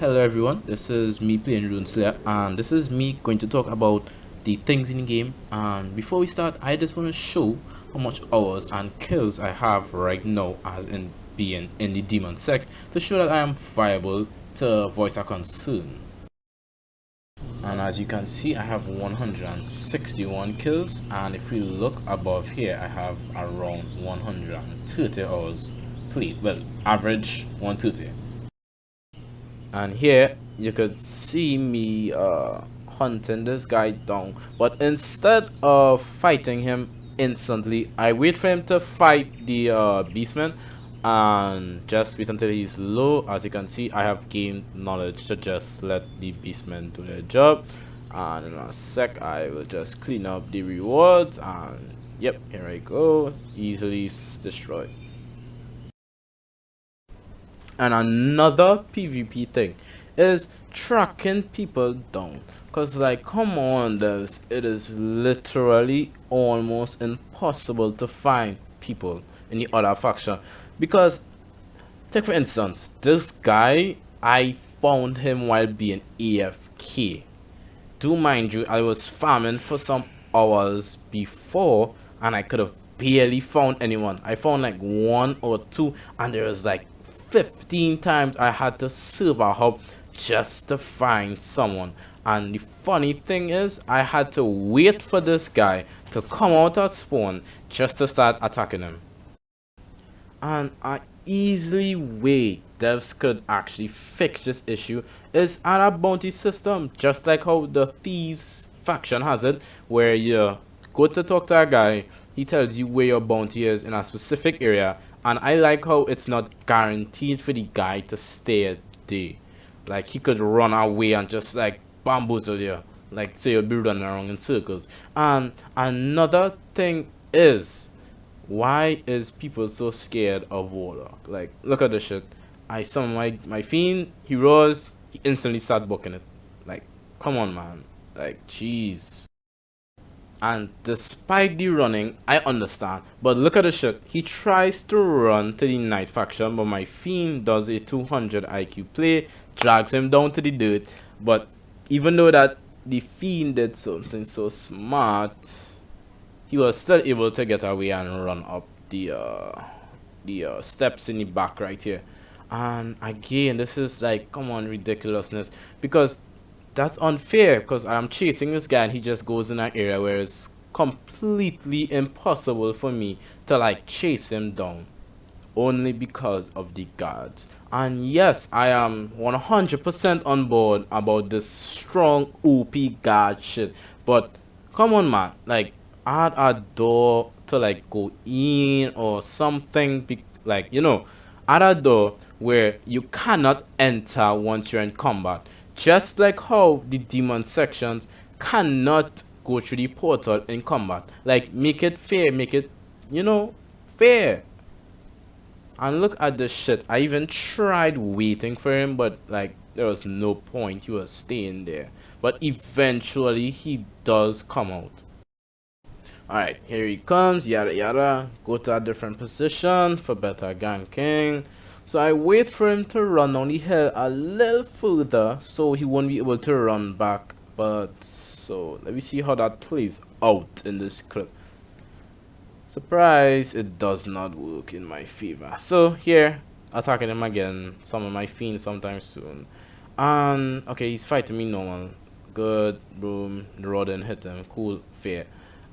Hello everyone, this is me playing Runeslayer, and this is me going to talk about the things in the game. And before we start, I just want to show how much hours and kills I have right now as in being in the demon sect, to show that I am viable to voice a concern. And as you can see, I have 161 kills, and if we look above here, I have around 130 hours played. Well, average 130. And here you could see me hunting this guy down, but instead of fighting him instantly, I wait for him to fight the beastman and just wait until he's low. As you can see, I have gained knowledge to just let the beastmen do their job, and in a sec I will just clean up the rewards, and yep, here I go, easily destroyed. And another PvP thing is tracking people down, because like, come on, it is literally almost impossible to find people in the other faction. Because take for instance, this guy, I found him while being AFK. Do mind you, I was farming for some hours before and I could have barely found anyone. I found like one or two, and there was like 15 times I had to server hub just to find someone. And the funny thing is, I had to wait for this guy to come out of spawn just to start attacking him. And an easily way devs could actually fix this issue is add a bounty system, just like how the thieves faction has it, where you go to talk to a guy, he tells you where your bounty is in a specific area. And I like how it's not guaranteed for the guy to stay there. Like, he could run away and just like bamboozle you, like, so you'll be running around in circles. And another thing is, why is people so scared of Warlock? Like, look at this shit. I summon my fiend, he rose, he instantly start booking it. Like, come on, man. Like, jeez. And despite the running, I understand. But look at the shit. He tries to run to the night faction, but my fiend does a 200 IQ play, drags him down to the dirt. But even though that the fiend did something so smart, he was still able to get away and run up the steps in the back right here. And again, this is like, come on, ridiculousness, because that's unfair, because I'm chasing this guy and he just goes in an area where it's completely impossible for me to like chase him down, only because of the guards. And yes, I am 100% on board about this strong OP guard shit, but come on, man, like, add a door to like go in or something, like, you know, add a door where you cannot enter once you're in combat. Just like how the demon sections cannot go through the portal in combat. Like, make it fair, make it, you know, fair. And look at this shit. I even tried waiting for him, but like, there was no point. He was staying there. But eventually he does come out. Alright, here he comes, yada yada. Go to a different position for better ganking. So I wait for him to run down the hill a little further, so he won't be able to run back. But so let me see how that plays out in this clip. Surprise, it does not work in my favor. So here, attacking him again, summon my fiend sometime soon. And okay, he's fighting me normal. Good, boom, the rod didn't hit him. Cool, fair.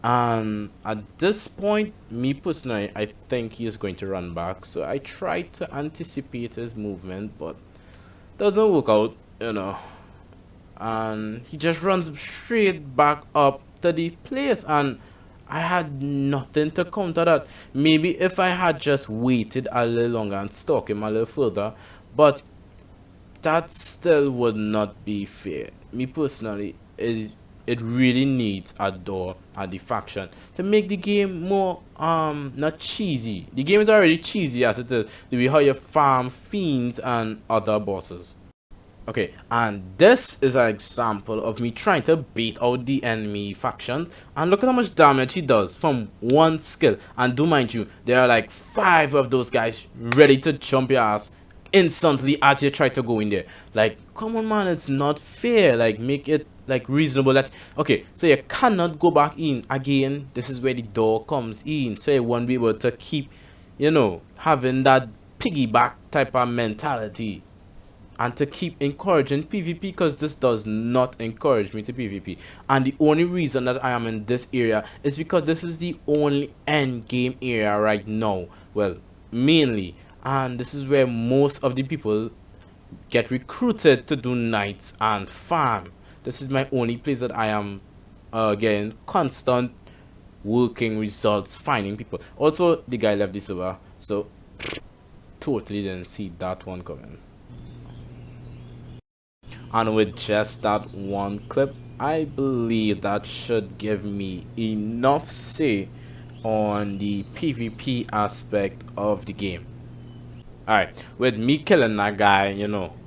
And at this point, me personally, I think he is going to run back, so I try to anticipate his movement, but doesn't work out, you know. And he just runs straight back up to the place, and I had nothing to counter that. Maybe if I had just waited a little longer and stalked him a little further, but that still would not be fair. Me personally, it really needs a door at the faction to make the game more not cheesy. The game is already cheesy as it is, the way how you farm fiends and other bosses. Okay, and this is an example of me trying to bait out the enemy faction, and look at how much damage he does from one skill. And do mind you, there are like 5 of those guys ready to jump your ass instantly as you try to go in there. Like, come on, man, it's not fair. Like, make it like reasonable. Like, okay, so you cannot go back in again. This is where the door comes in, so you won't be able to keep, having that piggyback type of mentality, and to keep encouraging PvP, because this does not encourage me to PvP. And the only reason that I am in this area is because this is the only end game area right now. Well, mainly, and this is where most of the people get recruited to do nights and farm. This is my only place that I am getting constant working results, finding people. Also, the guy left the server, so totally didn't see that one coming. And with just that one clip, I believe that should give me enough say on the PvP aspect of the game. Alright, with me killing that guy,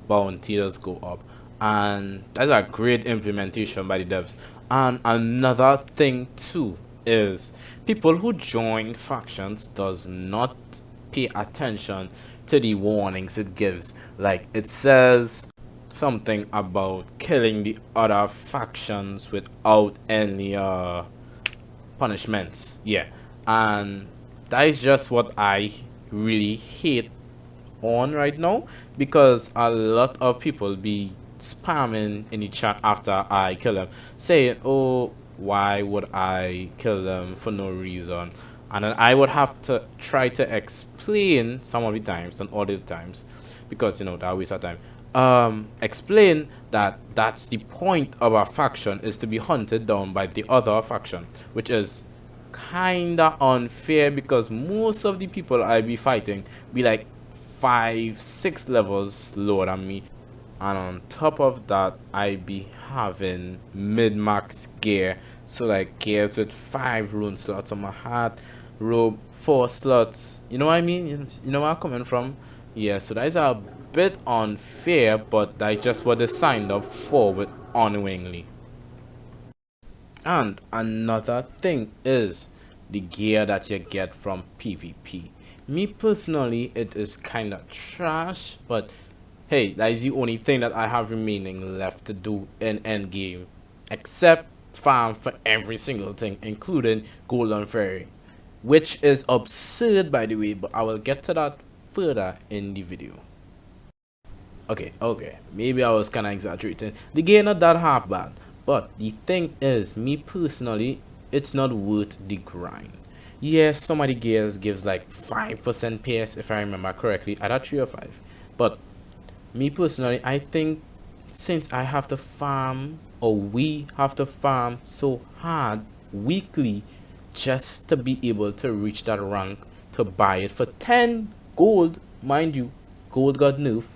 bounty does go up. And that's a great implementation by the devs. And another thing too is people who join factions does not pay attention to the warnings it gives. Like, it says something about killing the other factions without any punishments. Yeah, and that is just what I really hate on right now, because a lot of people be spamming in the chat after I kill them, saying, oh, why would I kill them for no reason? And then I would have to try to explain some of the times, not all the times, because that waste of time. Explain that that's the point of a faction, is to be hunted down by the other faction, which is kinda unfair, because most of the people I be fighting be like 5-6 levels lower than me, and on top of that I be having mid-max gear, so like gears with 5 rune slots on my hat, robe 4 slots, you know what I mean, you know where I'm coming from. Yeah, so that is a bit unfair, but that's just what they signed up for with unknowingly. And another thing is the gear that you get from PvP. Me personally, it is kind of trash, but hey, that is the only thing that I have remaining left to do in endgame, except farm for every single thing, including Golden Fairy, which is absurd by the way, but I will get to that further in the video. Okay, maybe I was kind of exaggerating. The gear not that half bad, but the thing is, me personally, it's not worth the grind. Yes, some of the gears gives like 5% PS if I remember correctly, either 3 or 5. But me personally, I think since I have to farm, or we have to farm so hard weekly just to be able to reach that rank, to buy it for 10 gold, mind you, gold got nerfed,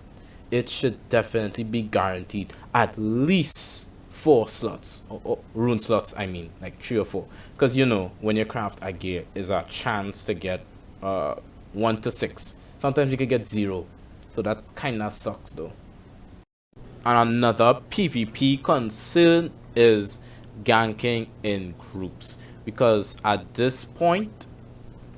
it should definitely be guaranteed at least 4 slots, or rune slots, I mean, like 3 or 4, because when you craft a gear is a chance to get 1 to 6, sometimes you can get 0, so that kind of sucks though. And another PvP concern is ganking in groups, because at this point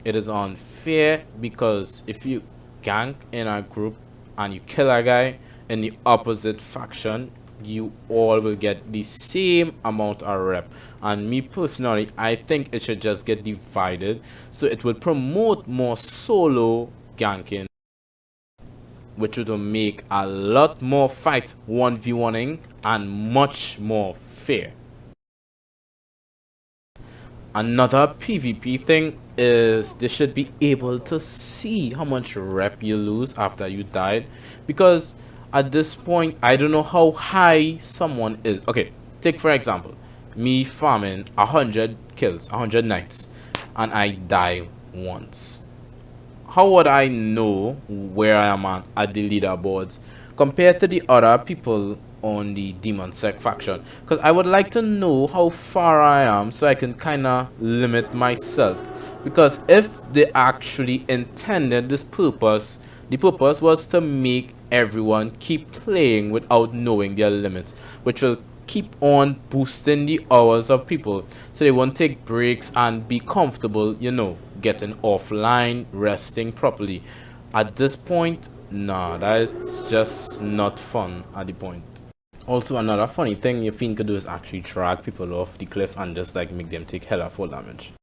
it is unfair, because if you gank in a group and you kill a guy in the opposite faction, you all will get the same amount of rep. And me personally, I think it should just get divided, so it will promote more solo ganking, which would make a lot more fights 1v1ing and much more fair. Another PvP thing is they should be able to see how much rep you lose after you died, because at this point I don't know how high someone is. Okay, take for example me farming 100 kills, 100 nights, and I die once. How would I know where I am at the leaderboards compared to the other people on the Demon Sec faction? Because I would like to know how far I am, so I can kind of limit myself. Because if they actually intended this purpose, the purpose was to make everyone keep playing without knowing their limits, which will keep on boosting the hours of people, so they won't take breaks and be comfortable, getting offline, resting properly. At this point, Nah, that's just not fun at the point. Also, another funny thing your fiend could do is actually drag people off the cliff and just like make them take hella full damage.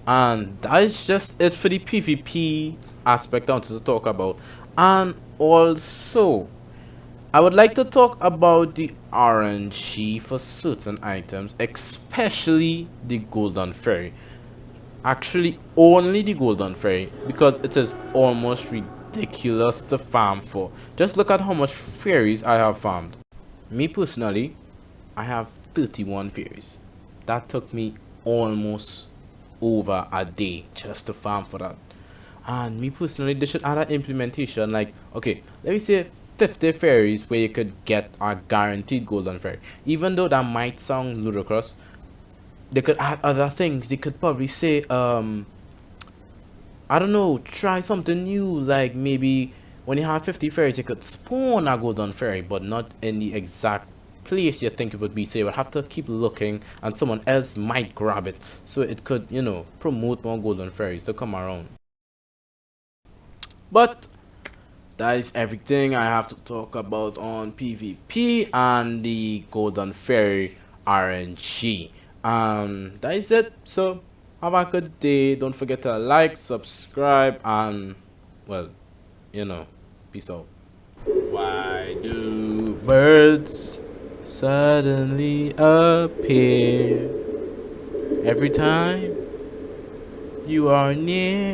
And that is just it for the PvP aspect I wanted to talk about. And also, I would like to talk about the RNG for certain items, especially the Golden Fairy. Actually, only the Golden Fairy, because it is almost ridiculous to farm for. Just look at how much fairies I have farmed. Me personally, I have 31 fairies. That took me almost over a day just to farm for that. And me personally, they should add an implementation like, okay, let me say 50 fairies where you could get a guaranteed golden fairy. Even though that might sound ludicrous, they could add other things. They could probably say, I don't know, try something new. Like maybe when you have 50 fairies, you could spawn a golden fairy, but not in the exact place you think it would be. So you would have to keep looking, and someone else might grab it. So it could, you know, promote more golden fairies to come around. But that is everything I have to talk about on PvP and the golden fairy RNG. That is it. So have a good day. Don't forget to like, subscribe, and well, you know, peace out. Why do birds suddenly appear every time you are near?